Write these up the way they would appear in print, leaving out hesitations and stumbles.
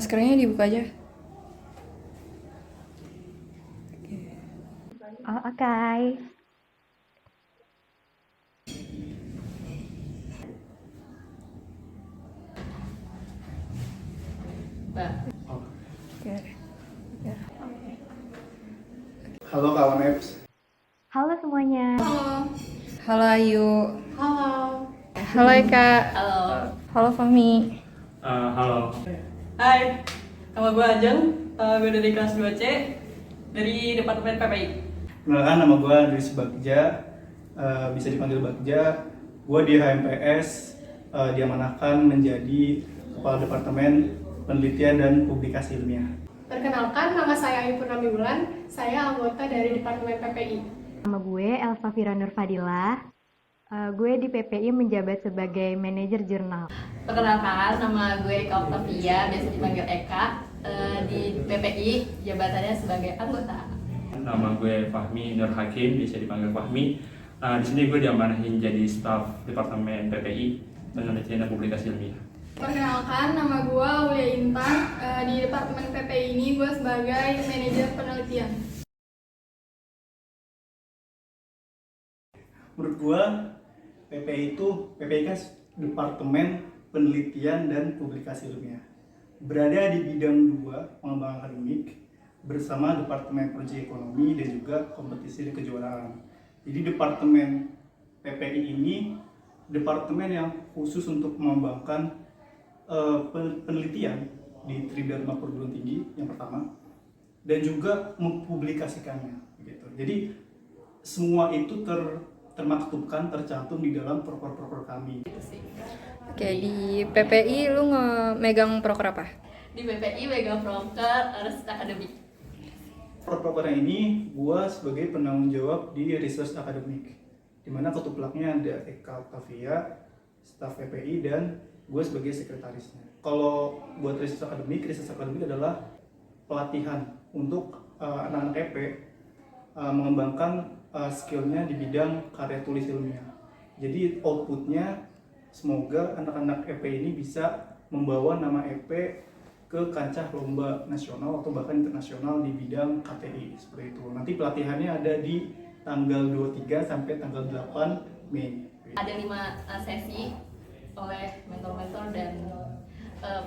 Maskernya dibuka aja. Oh, oke. Oke. Ya. Halo kawan Eps. Halo semuanya. Halo Ayu. Halo. Halo Eka. Halo. Halo Fahmi. Halo. Hai. Nama gue Ajeng. Gue dari kelas 2C dari Departemen PPI. Kenalkan, nama gue Andri Subagja, bisa dipanggil Bagja. Gue di HMPS diamanahkan menjadi Kepala Departemen Penelitian dan Publikasi Ilmiah. Perkenalkan, nama saya Ayu Purnami Wulan. Saya anggota dari Departemen PPI. Nama gue Elsa Fira Nur Fadilah. Gue di PPI menjabat sebagai manajer jurnal. Perkenalkan, nama gue Eka Octavia, biasa dipanggil Eka. Di PPI jabatannya sebagai anggota. Nama gue Fahmi Nur Hakim, bisa dipanggil Fahmi. Di sini gue diamanahin jadi staf Departemen PPI Penelitian dan Publikasi Ilmiah. Perkenalkan, nama gue Aulia Intan. Di Departemen PPI ini gue sebagai manajer penelitian. Menurut gue, PPI kan Departemen Penelitian dan Publikasi Ilmiah. Berada di bidang 2 pengembangan akademik bersama Departemen Prodi Ekonomi dan juga kompetisi dan kejuaraan. Jadi Departemen PPI ini departemen yang khusus untuk mengembangkan penelitian di Tridharma Perguruan Tinggi yang pertama dan juga mempublikasikannya gitu. Jadi semua itu termaktubkan, tercantum di dalam proker-proker kami. Oke, di PPI lu megang proker apa? Di PPI megang proker research akademik. Proker ini gua sebagai penanggung jawab di research akademik, di mana ketuplaknya ada Eka Octavia, staf PPI, dan gue sebagai sekretarisnya. Kalau buat research akademik adalah pelatihan untuk anak-anak EP mengembangkan skillnya di bidang karya tulis ilmiah. Jadi outputnya semoga anak-anak EP ini bisa membawa nama EP ke kancah lomba nasional atau bahkan internasional di bidang KTI seperti itu. Nanti pelatihannya ada di tanggal 23 sampai tanggal 8 Mei. Ada 5 sesi oleh mentor-mentor dan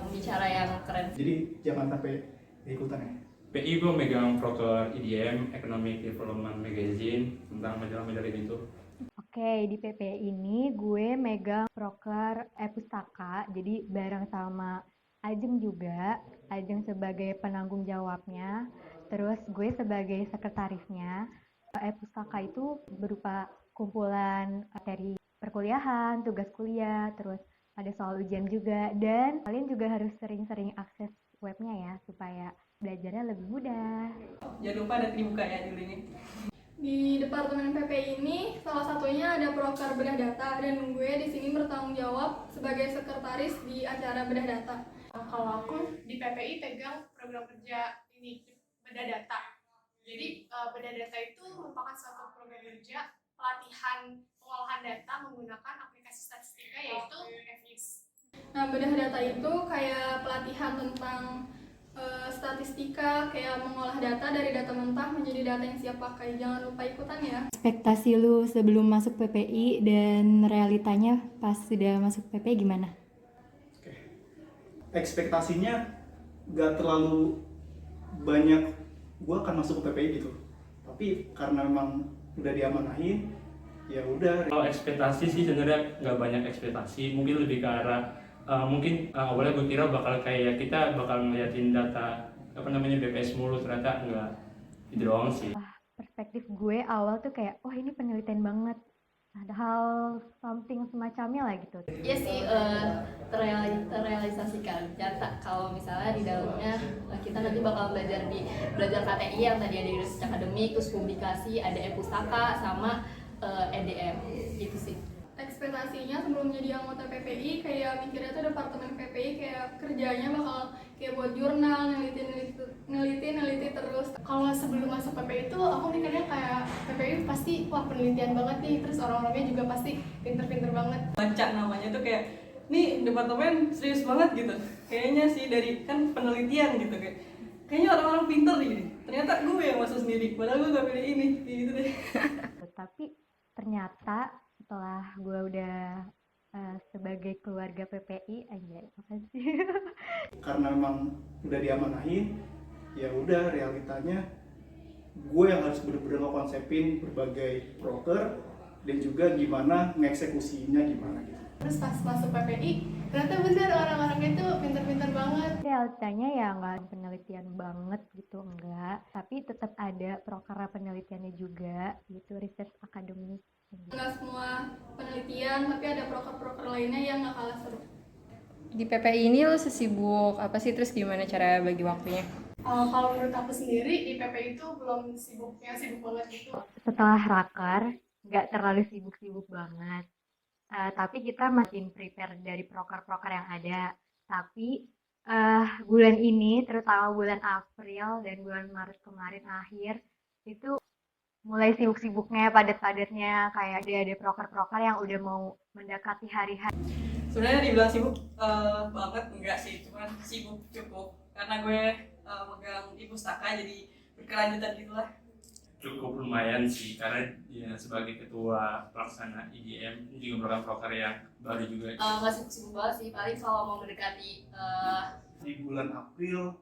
pembicara yang keren. Jadi jangan sampai ikutan ya. PI gue megang proker EDM, Economic Development Magazine, tentang majalah-majalah gitu. Oke, di PPI ini gue megang proker e-pustaka, jadi bareng sama Ajeng juga. Ajeng sebagai penanggung jawabnya, terus gue sebagai sekretarisnya. E-pustaka itu berupa kumpulan materi perkuliahan, tugas kuliah, terus ada soal ujian juga, dan kalian juga harus sering-sering akses webnya ya, supaya belajarnya lebih mudah. Jangan lupa ada dibuka ya dulu ini. Di Departemen PPI ini salah satunya ada proker bedah data dan gue di sini bertanggung jawab sebagai sekretaris di acara bedah data. Kalau aku di PPI pegang program kerja ini bedah data. Jadi bedah data itu merupakan suatu program kerja pelatihan pengolahan data menggunakan aplikasi statistika yaitu EVIS. Nah, bedah data itu kayak pelatihan tentang statistika, kayak mengolah data dari data mentah menjadi data yang siap pakai. Jangan lupa ikutan ya. Ekspektasi lu sebelum masuk PPI dan realitanya pas sudah masuk PPI gimana? Oke. Ekspektasinya gak terlalu banyak gue akan masuk ke PPI gitu. Tapi karena memang udah diamanahin, ya udah. Kalau ekspektasi sih sebenarnya nggak banyak ekspektasi, mungkin lebih ke arah awalnya gue kira bakal kayak kita bakal ngeliatin data BPS mulu, ternyata enggak, itu doang sih. Perspektif gue awal tuh kayak, wah ini penelitian banget, ada hal something semacamnya lah gitu. Iya sih, terrealisasikan nyata kalau misalnya di dalamnya kita nanti bakal belajar KTI yang tadi ada di research akademik, terus publikasi, ada e-pustaka sama EDM gitu sih. Ekspektasinya sebelum jadi anggota PPI kayak mikirnya tuh Departemen PPI kayak kerjanya bakal kayak buat jurnal, neliti terus. Kalau sebelum masuk PPI itu aku mikirnya kayak PPI pasti wah penelitian banget nih, terus orang-orangnya juga pasti pinter-pinter banget. Baca namanya tuh kayak nih departemen serius banget gitu. Kayaknya sih dari kan penelitian gitu kayaknya orang-orang pinter nih. Ternyata gue yang masuk sendiri, padahal gue gak pilih ini, kayak gitu deh. Tapi ternyata setelah gue udah sebagai keluarga PPI, anjay, apa sih? Karena memang udah diamanahi, ya udah realitanya gue yang harus bener-bener ngekonsepin berbagai proker dan juga gimana ngeksekusinya gimana gitu. Terus pas masuk PPI, ternyata bener orang-orangnya itu pinter-pinter banget. Realitanya ya nggak penelitian banget gitu, enggak. Tapi tetap ada proker penelitiannya juga, gitu, research akademik. Nggak semua penelitian, tapi ada proker-proker lainnya yang nggak kalah seru. Di PPI ini lo sesibuk apa sih, terus gimana cara bagi waktunya? Kalau menurut aku sendiri di PPI itu belum sibuk banget gitu. Setelah raker, nggak terlalu sibuk-sibuk banget. Tapi kita masih prepare dari proker-proker yang ada. Tapi bulan ini, terutama bulan April dan bulan Maret kemarin akhir, itu mulai sibuk-sibuknya, padat-padatnya, kayak ada proker-proker yang udah mau mendekati hari H. Sebenarnya dibilang sibuk banget enggak sih, cuman sibuk cukup karena gue megang di pustaka jadi berkelanjutan gitulah. Cukup lumayan sih, karena dia sebagai ketua pelaksana IDM ini juga merupakan proker yang baru juga. Nggak sibuk-sibuk banget sih, paling kalau mau mendekati Di bulan April,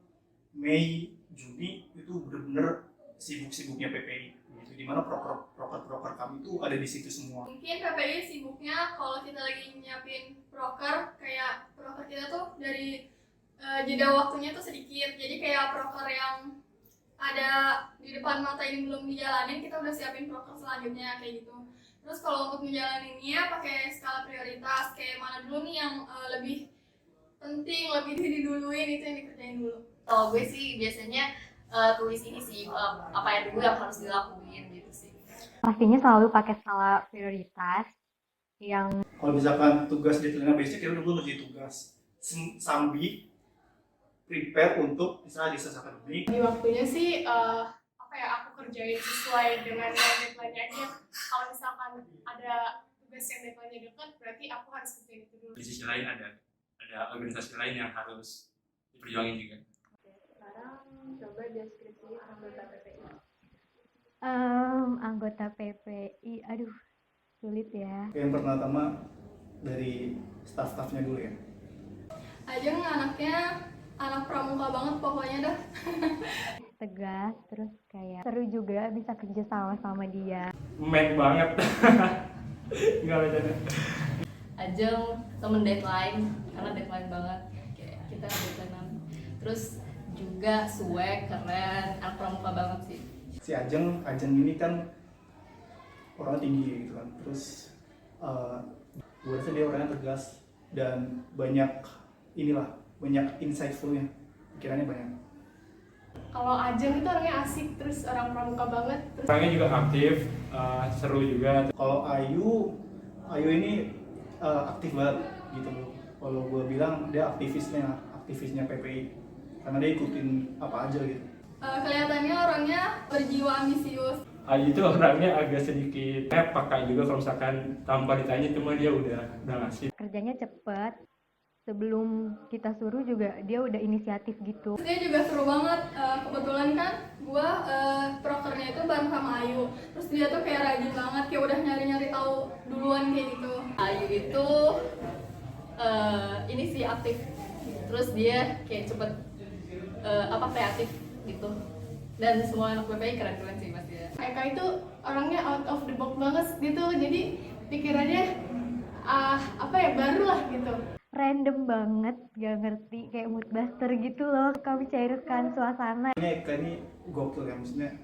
Mei, Juni itu bener-bener sibuk-sibuknya PPI. Dimana proker-proker kami itu ada di situ semua. Mungkin PPI sibuknya kalau kita lagi nyiapin proker, kayak proker kita tuh dari jeda waktunya tuh sedikit. Jadi kayak proker yang ada di depan mata ini belum dijalanin, kita udah siapin proker selanjutnya kayak gitu. Terus kalau untuk menjalaninnya pakai skala prioritas, kayak mana dulu nih yang lebih penting, lebih diduluin, itu yang dikerjain dulu. kalau gue sih biasanya tulis ini sih apa yang dulu yang harus dilakuin gitu sih. Pastinya selalu pakai skala prioritas yang Kalau misalkan tugas di telinga basic, ya udah gue ngerjain tugas. Sambil prepare untuk misalnya research akademik. Di waktunya sih aku kerjain sesuai dengan deadline-nya aja. Kalau misalkan ada tugas yang deadline-nya dekat, berarti aku harus kerjain itu dulu. Di sisi lain ada organisasi lain yang harus diperjuangin juga. Sekarang coba deskripsi anggota PPI. anggota PPI, aduh sulit ya. Yang pertama dari staff-staffnya dulu ya. Ajeng anaknya anak pramuka banget pokoknya dah. Tegas, terus kayak seru juga bisa kerja sama dia. Men banget. Enggak bercanda. Ajeng temen deadline, karena deadline banget kayak kita deadline. Terus juga swag, keren, anak pramuka banget sih. Si Ajeng ini kan orangnya tinggi gitu kan. Terus gue rasa dia orangnya tegas dan banyak insightfulnya, pikirannya banyak. Kalau Ajeng itu orangnya asik, terus orang pramuka banget. Terus Orangnya juga aktif, seru juga. Kalau Ayu ini aktif banget gitu loh. Kalau gue bilang dia aktivisnya PPI karena dia ikutin apa aja gitu. Kelihatannya orangnya berjiwa ambisius. Ayu itu orangnya agak sedikit pakai juga kalau misalkan tanpa ditanya, cuma dia udah ngasih. Kerjanya cepet, sebelum kita suruh juga dia udah inisiatif gitu. Dia juga seru banget. Kebetulan kan gue prokernya itu bareng sama Ayu. Terus dia tuh kayak rajin banget, kayak udah nyari-nyari tahu duluan kayak gitu. Ayu itu ini sih aktif, terus dia kayak cepet kreatif gitu, dan semua anak PPI keren-keren sih pasti ya. Eka itu orangnya out of the box banget gitu, jadi pikirannya baru lah gitu. Random banget, gak ngerti, kayak mood buster gitu loh. Kami cairkan suasana. Ini Eka ini gokil ya, maksudnya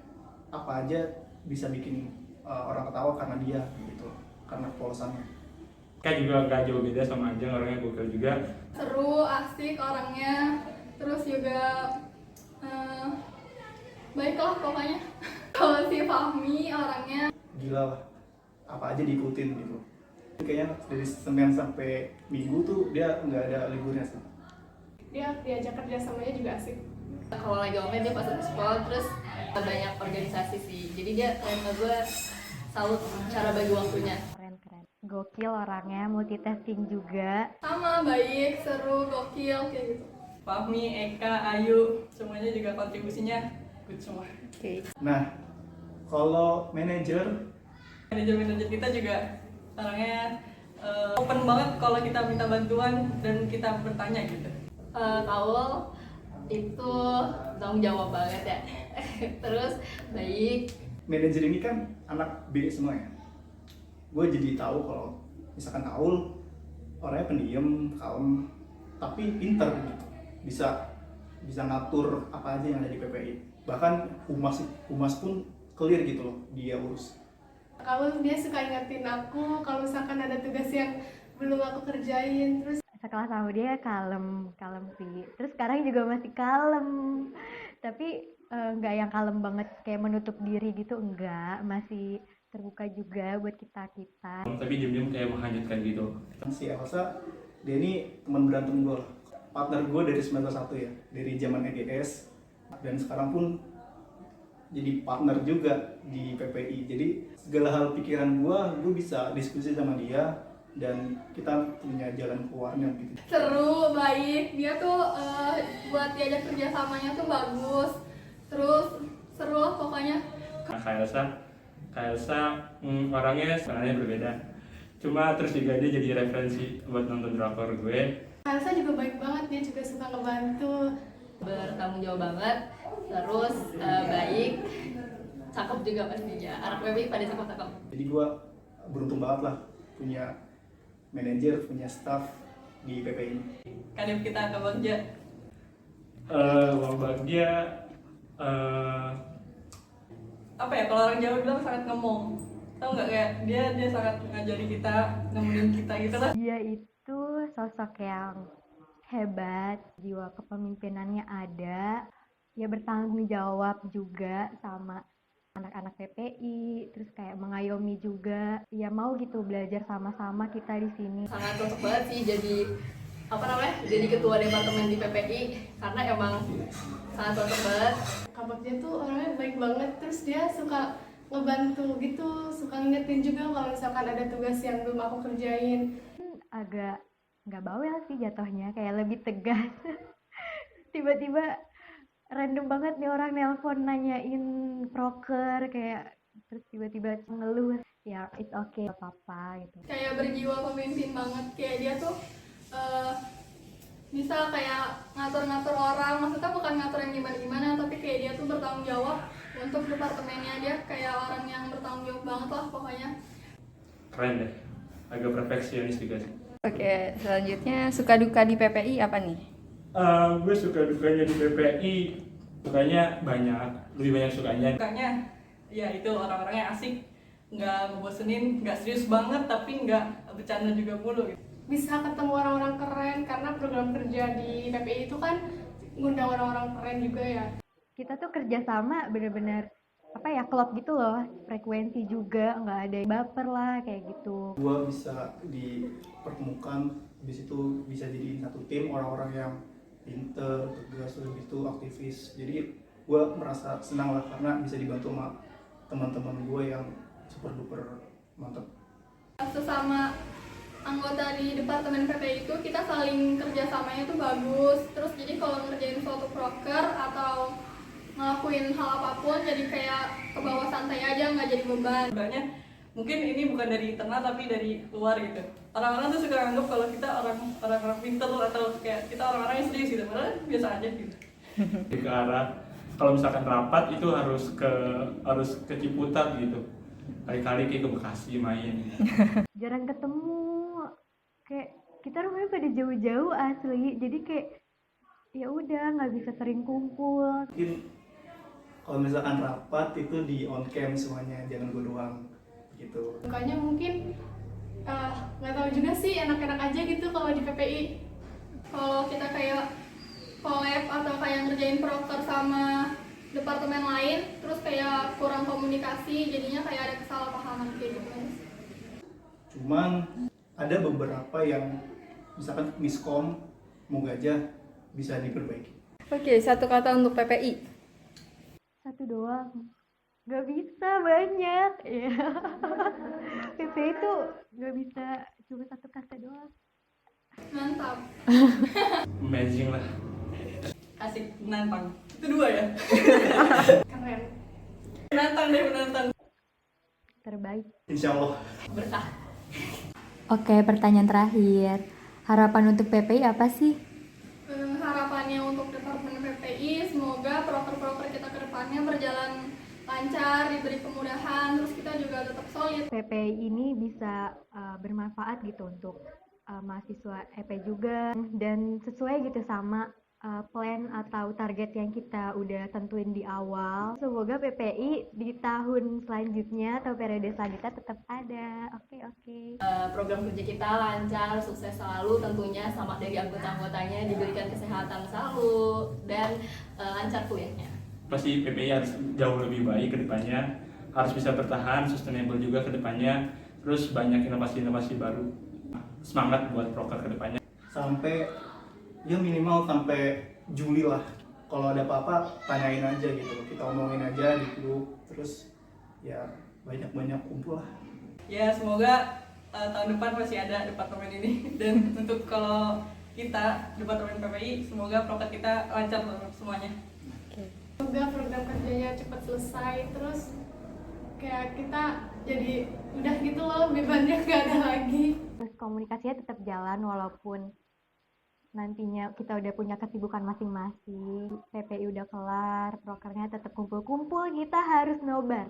apa aja bisa bikin orang ketawa karena dia gitu, karena kepolosannya. Kan juga gak jauh beda sama Ajeng, orangnya gokil juga. Seru, asik orangnya, terus juga baiklah pokoknya. Kalau si Fahmi orangnya Gila lah, apa aja diikutin gitu. Kayaknya dari Senin sampai Minggu tuh dia nggak ada liburnya sih. Dia diajak kerja samanya juga asik. Kalau lagi online dia pasti sekolah, terus banyak organisasi sih, jadi dia keren. Gue salut cara bagi waktunya. Keren. gokil orangnya, multitasking juga. Sama, baik, seru, gokil, kayak gitu. Fahmi, Eka, Ayu, semuanya juga kontribusinya good semua. Oke. Nah, kalau manajer Manajer-manajer kita juga orangnya open banget kalau kita minta bantuan dan kita bertanya gitu. Kaul itu tanggung jawab banget ya. Terus baik. manajer ini kan anak B semua ya. Gue jadi tahu kalau misalkan Aul orangnya pendiam, kalem, tapi pinter gitu. Bisa ngatur apa aja yang ada di PPI. Bahkan humas pun clear gitu loh dia urus. Kalau dia suka ingetin aku kalau misalkan ada tugas yang belum aku kerjain, terus Sekelas sama dia kalem sih. Terus sekarang juga masih kalem. Tapi nggak yang kalem banget kayak menutup diri gitu, enggak. Masih terbuka juga buat kita. Tapi diam-diam kayak menghanyutkan gitu. Si Elsa, dia ini teman berantem gue, partner gue dari semester 1 ya, dari zaman EGS, dan sekarang pun jadi partner juga di PPI. Jadi segala hal pikiran gue bisa diskusi sama dia dan kita punya jalan keluarnya gitu. seru, baik. Dia tuh buat diajak kerjasamanya tuh bagus. Terus seru lah pokoknya. Nah, Kak Elsa orangnya sebenarnya berbeda. Cuma terus juga dia jadi referensi buat nonton drakor gue. Elsa juga baik banget, dia juga suka ngebantu. Bertanggung jawab banget. Terus baik. Cakep juga pastinya. Anak PPI pada cakep-cakep. Jadi gue beruntung banget lah punya manajer, punya staff di PPI ini. Kadif kita Kak Bagja. Bang Bagja Apa ya, kalau orang Jawa bilang sangat ngemong. Tahu nggak, kayak dia sangat ngajari kita, nemenin kita gitu lah. Dia itu sosok yang hebat, jiwa kepemimpinannya ada. Dia bertanggung jawab juga sama anak-anak PPI, terus kayak mengayomi juga. Ya mau gitu belajar sama-sama kita di sini. Sangat cocok banget sih jadi ketua departemen di PPI karena emang sangat cocok banget. Kak Bagja tuh orangnya baik banget, terus dia suka ngebantu gitu, suka ngingetin juga kalau misalkan ada tugas yang belum aku kerjain. Agak nggak bawel sih jatuhnya, kayak lebih tegas. Tiba-tiba random banget nih orang nelpon nanyain proker, kayak terus tiba-tiba ngeluh. Ya it's okay, gak apa-apa gitu. Kayak berjiwa pemimpin banget, kayak dia tuh bisa kayak ngatur-ngatur orang, maksudnya bukan ngatur yang gimana-gimana, tapi kayak dia tuh bertanggung jawab untuk departemennya. Dia kayak orang yang bertanggung jawab banget lah pokoknya. keren deh, agak perfeksionis juga sih. Oke, selanjutnya suka duka di PPI apa nih? Gue suka dukanya di PPI, sukanya banyak, lebih banyak sukanya. Sukanya ya itu orang-orangnya asik, nggak ngebosenin, nggak serius banget tapi nggak bercanda juga mulu gitu. Bisa ketemu orang-orang keren karena program kerja di PPI itu kan ngundang orang-orang keren juga ya. Kita tuh kerjasama bener-bener apa ya, klop gitu loh, frekuensi juga, nggak ada yang baper lah kayak gitu. Gue bisa dipertemukan, habis itu bisa jadi satu tim orang-orang yang pinter, tegas, gitu, aktivis. Jadi gue merasa senang lah karena bisa dibantu sama teman-teman gue yang super duper mantap. Sesama anggota di departemen PPI itu kita saling kerjasamanya tuh bagus. Terus jadi kalau ngerjain suatu proker atau ngelakuin hal apapun jadi kayak ke bawah santai aja, nggak jadi beban. Sebenarnya mungkin ini bukan dari internal tapi dari luar gitu. Orang-orang tuh suka anggap kalau kita orang-orang pinter atau kayak kita orang-orang yang serius gitu, padahal biasa aja gitu. Ke arah kalau misalkan rapat itu harus ke Ciputat gitu, kali-kali kayak ke Bekasi main. Jarang ketemu, kayak kita rumahnya pada jauh-jauh asli, jadi kayak ya udah nggak bisa sering kumpul. Mungkin kalau misalkan rapat itu di on cam semuanya, jangan gue doang gitu. Makanya mungkin nggak tahu juga sih, enak-enak aja gitu kalau di PPI. Kalau kita kayak collab atau kayak ngerjain proker sama departemen lain, terus kayak kurang komunikasi, jadinya kayak ada kesalahpahaman kayak gitu. Cuman ada beberapa yang misalkan miskom, moga aja bisa diperbaiki. Oke, satu kata untuk PPI. Satu doang, Nggak bisa banyak ya. PPI itu nggak bisa cuma satu kata doang. Mantap. Amazing lah. Asik, menantang. Itu 2 ya? Keren. Menantang deh, menantang. Terbaik. Insya Allah. Berkah. Oke, pertanyaan terakhir. Harapan untuk PPI apa sih? Harapannya untuk Departemen PPI, semoga proker-proker kita ke depannya berjalan lancar, diberi kemudahan, terus kita juga tetap solid. PPI ini bisa bermanfaat gitu untuk mahasiswa EP juga dan sesuai gitu sama plan atau target yang kita udah tentuin di awal. Semoga PPI di tahun selanjutnya atau periode selanjutnya tetap ada. Oke. Program kerja kita lancar, sukses selalu tentunya, sama dari anggota-anggotanya diberikan kesehatan selalu dan lancar kuliahnya. Pasti PPI harus jauh lebih baik ke depannya, harus bisa bertahan, sustainable juga ke depannya, terus banyak inovasi-inovasi baru. Semangat buat proker ke depannya. Sampai ya minimal sampai Juli lah. Kalau ada apa-apa tanyain aja gitu, kita omongin aja di grup, terus ya banyak-banyak kumpul lah. Ya, semoga tahun depan masih ada departemen ini. Dan untuk kalau kita, Departemen PPI, semoga proker kita lancar semuanya. Semoga program kerjanya cepat selesai, terus kayak kita jadi udah gitu loh, bebannya gak ada lagi. Terus komunikasinya tetap jalan walaupun nantinya kita udah punya kesibukan masing-masing. PPI udah kelar, prokernya tetap kumpul-kumpul, kita harus nobar.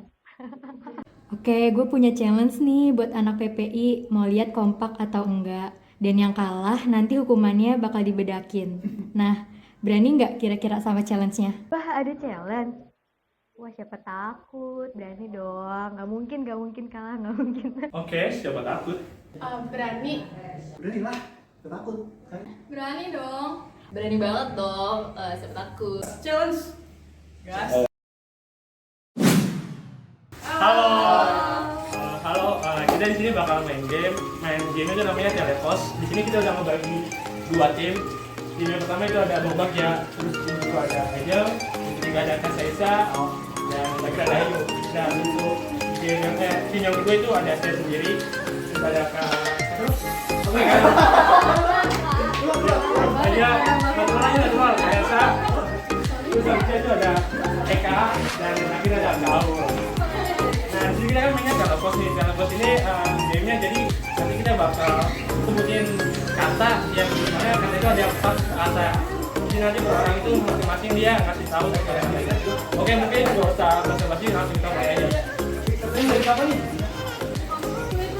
Oke, gue punya challenge nih buat anak PPI, mau lihat kompak atau enggak. Dan yang kalah nanti hukumannya bakal dibedakin. Nah, berani nggak kira-kira sama challenge-nya? Wah, ada challenge? Wah, siapa takut, berani dong. Nggak mungkin kalah, nggak mungkin. Oke, siapa takut? Berani. Berani lah, gak takut. Berani dong. Berani banget dong, siapa takut. Challenge! Gas! Halo, kita di sini bakal main game. Main game itu namanya Telepos. Di sini kita udah ngebagi 2 tim. Tim yang pertama itu ada Bobak ya, terus tim kedua ada Angel, tim ketiga ada Kasaisa, dan lagi ada Ayu. Dan untuk tim yang kedua itu ada saya sendiri, terus ada Kak. Ada satu lagi Elsa, terus habisnya itu ada Eka, dan akhirnya ada Gaul. Nah, di sini kita kan mainnya Telepos nih. Telepos ini gamenya jadi nanti kita bakal sebutin kata yang dimana kata itu ada 4 kata. Jadi nanti per orang itu masing-masing dia ngasih tahu kata itu. Oke, mungkin nggak usah basa-basi, langsung kita mulai aja. Ini dari siapa nih?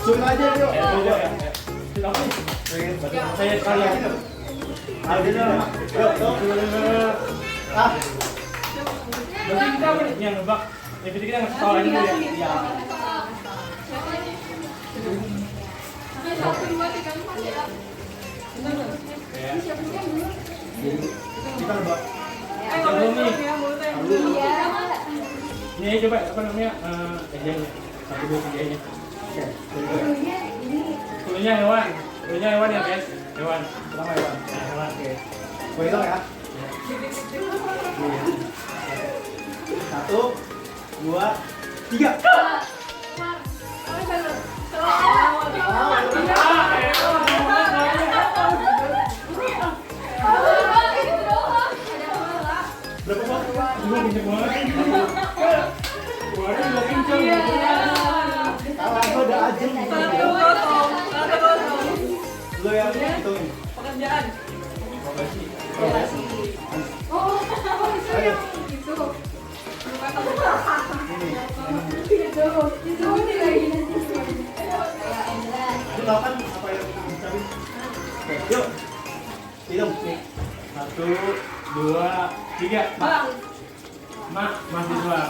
Zoom aja yuk. Ya. Siapa nih? Saya sekalian. Aldina. Yuk. Ah. Berarti kita apa nih? Yang nebak. Ya, jadi kita ngasih tahu aja dulu ya. Iya. 1, 2, 3, 4 ya. Ya. Kita nebak. Yang belum nih. Iya. Ini coba apa namanya? Ejanya. 1, 2, 3 nya. Oke. Klunya hewan. Klunya hewan ya, guys. Hewan. Pertama hewan. Nah, hewan. Oke. Gue hitung ya. 1, 2, 3. Berapa bos? 2 kenceng banget. Keluarnya 2 kenceng. Salah, gue udah ajeng. Lu yang hitungin. Pekerjaan. Ayo. Itu kapan apa yang dicabin? Oke, yuk. Hitung. 1, 2, 3. Mak, mahasiswa.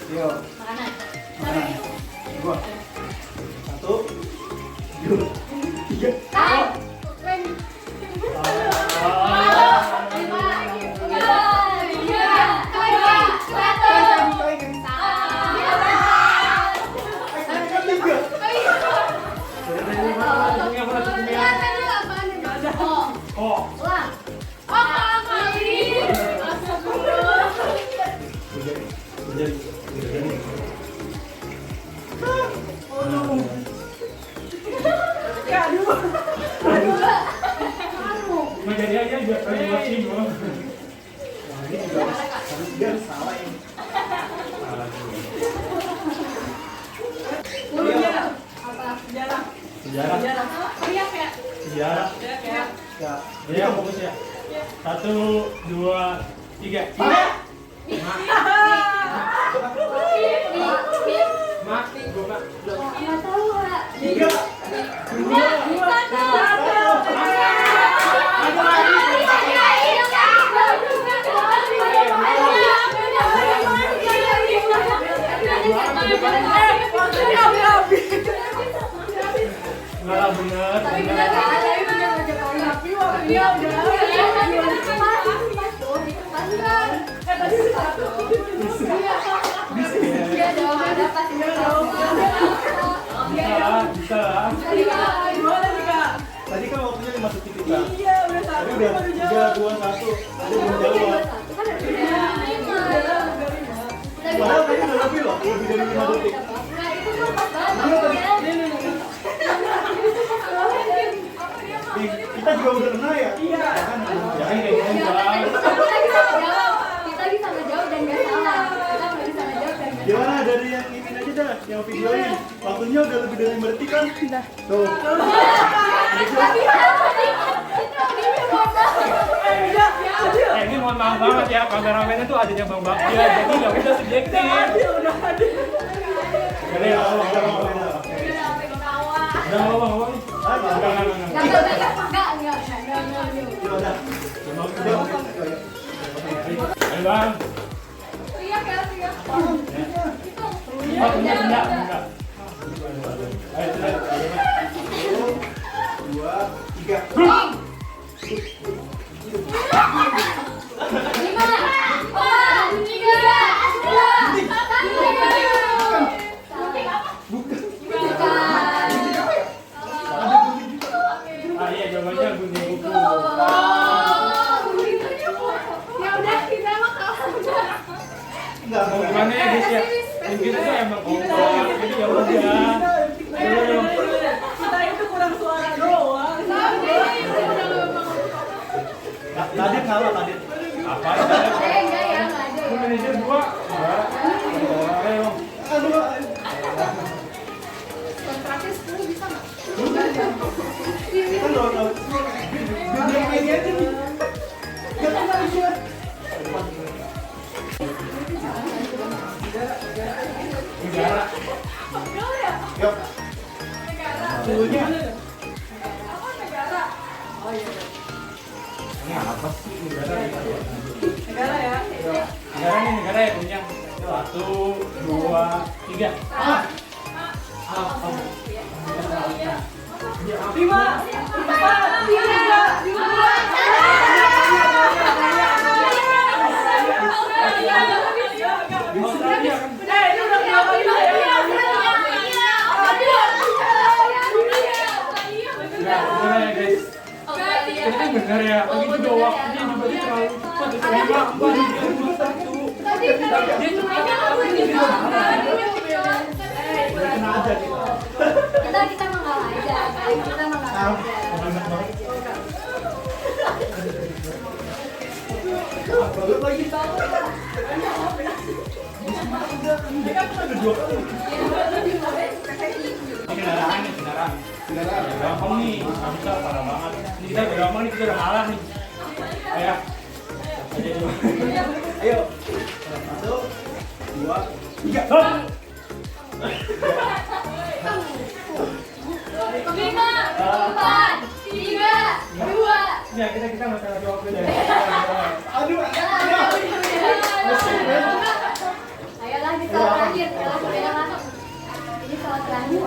Yuk. Makanan. Makanan. 2. 1, 2, 3. Cuma jadi aja biar kalian buat sih bro. Ini juga harus biar salah ini. Sejarah. Teriak ya. Sejarah. Ya. Ya, Ya, fokus ya. 1, 2, 3. Mati gua Pak. Nggak tahu, Kak. 3, 2, bener. Bisa lah. tadi kan waktunya 5 detik kita. Iya, udah Tadi satu, udah baru 3, jawab. 2, 1. Ada belum jawab. Padahal tadi udah lebih loh, lebih dari 5 detik. Kita juga udah kena ya? Iya. Kan? Ya kan kayak gitu Bang. Kita bisa ngejawab dan nggak salah. Kita nggak bisa ngejawab dan nggak Gimana dari yang ini aja dah, yang videoin. Waktunya udah lebih dari 5 detik kan? Udah. Tuh. Ini mohon maaf banget ya, kameramennya tuh adanya Bang Baktia, jadi nggak bisa subjektif. Udah ada. Jadi ya, udah ngomong ngomong. Ya udah. Ayo Bang. Oh, enggak. Ayo, ayo. 1, 2, 3. Ah iya, jawabannya bunyi buku. Enggak, Mau gimana ya guys ya? Mungkin itu emang kompak, jadi ya udah. Kita itu kurang suara doang. Tadit kalah, Tadit. Apa itu? Lu manajer gua. Ayo. Aduh. Kan lo tahu. Biar mainnya aja nih. Gak kena dia. Negara. Yuk. Dulunya. Ini apa sih negara? Negara ya. Negara nih, negara ya punya. 1, 2, 3. Lima, empat, tiga, dua. Australia kan? Ini udah berapa ini ya? Enggak, bener ya guys. Ini bener ya. Ini juga waktunya juga dia terlalu cepat. 5, 4, 3, 2, 1. Dia cuma Udah kena aja kita. kita mengalah aja, guys. Kita mengalah aja. Enak banget. Bagus lagi. Ada 2 kali. Ini kendaraan nih, kendaraan. Kendaraan. Gampang nih, nggak bisa parah banget. Ini kita udah gampang nih, kita udah ngalah nih. Ayo. Aja dulu. Ayo. 1, 2, 3. Hop. 5, 4, 3, 2. Ya, kita nggak salah jawab dulu deh. Aduh. Ayolah di saat terakhir, ini saat terakhir.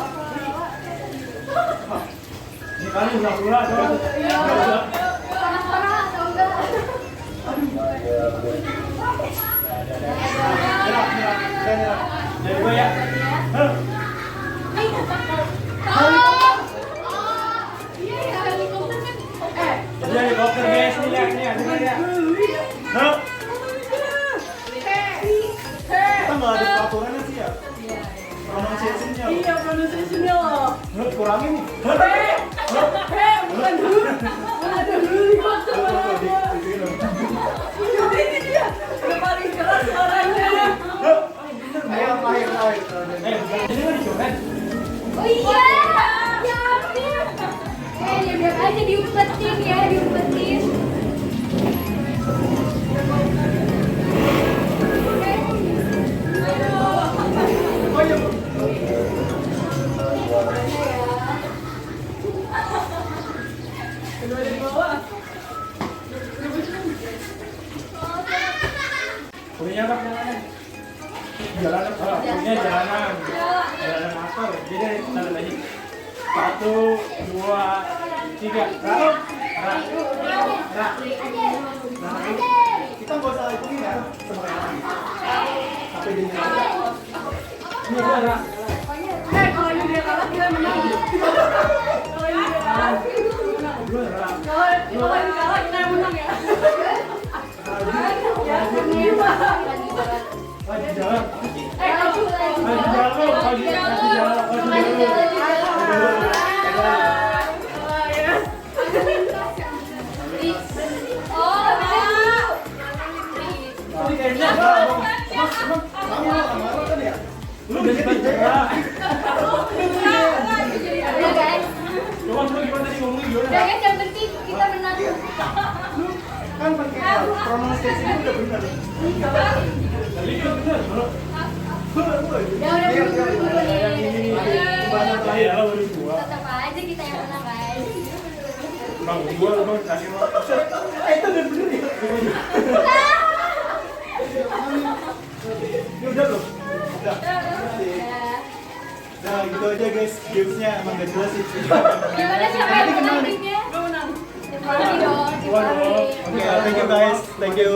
Ini kali udah coba. Parah-parah atau enggak? Dari gue ya. Iya ya, helikopter kan. Jadi helikopter guys, nih ulangin nih. Bukan dulu. Ada dulu di waktu ini dia. Udah paling keras suaranya. Ayo, ayo. Ini kan dicoret. Oh iya, ya ampun. Ya biar aja diumpetin ya, diumpetin. Kedua dari bawah. Punya apa? Jalanan. Punya jalanan. Jalanan akar. Jadi tanda lagi. 1, 2, 3. Kita nggak usah ikutin ya sama yang lain. Sampai dia nyerah. Ini adalah Kalau ini dia kalah kita menang. Kalau ini dia kalah. Kalau ini kalah kita yang menang ya. Ya, gimana? lagi jalan. Ini kayaknya lu udah dibaca. Coba gimana tadi ngomongnya gimana? Ya guys, yang penting kita menang. Lu kan pakai pronunciation udah benar. Tadi kan benar, bro. Ya udah buru-buru nih. Bahasa terakhir ya, baru gua. Tetap aja kita yang menang guys. Bang, gua kasih lo. Itu udah bener ya? Ini udah belum? Udah. Nah gitu aja guys, gamesnya emang gak jelas sih. Gimana siapa yang menang timnya? Gue menang. Tim Fahri dong, tim Fahri. Oke, thank you guys, thank you.